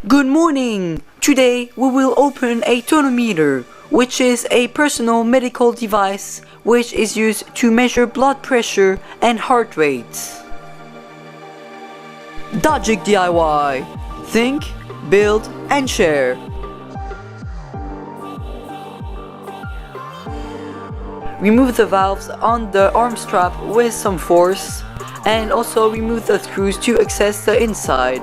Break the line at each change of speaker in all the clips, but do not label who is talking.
Good morning! Today we will open a tonometer, which is a personal medical device which is used to measure blood pressure and heart rate. Dodgic DIY. Think, build and share. Remove the valves on the arm strap with some force and also remove the screws to access the inside.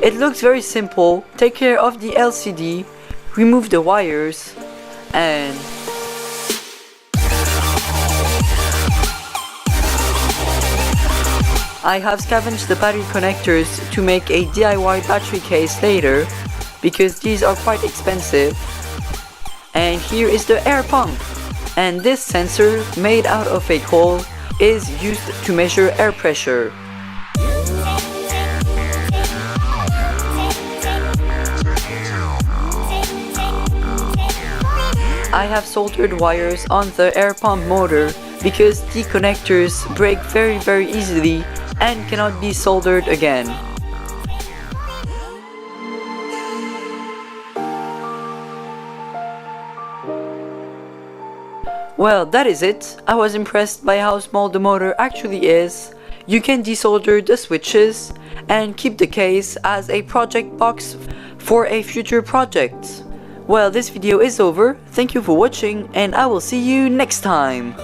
It looks very simple. Take care of the LCD, remove the wires, and I have scavenged the battery connectors to make a DIY battery case later because these are quite expensive. And here is the air pump, and this sensor made out of a coal is used to measure air pressure. I have soldered wires on the air pump motor because the connectors break very easily and cannot be soldered again. Well, that is it. I was impressed by how small the motor actually is. You can desolder the switches and keep the case as a project box for a future project. Well, this video is over. Thank you for watching and I will see you next time.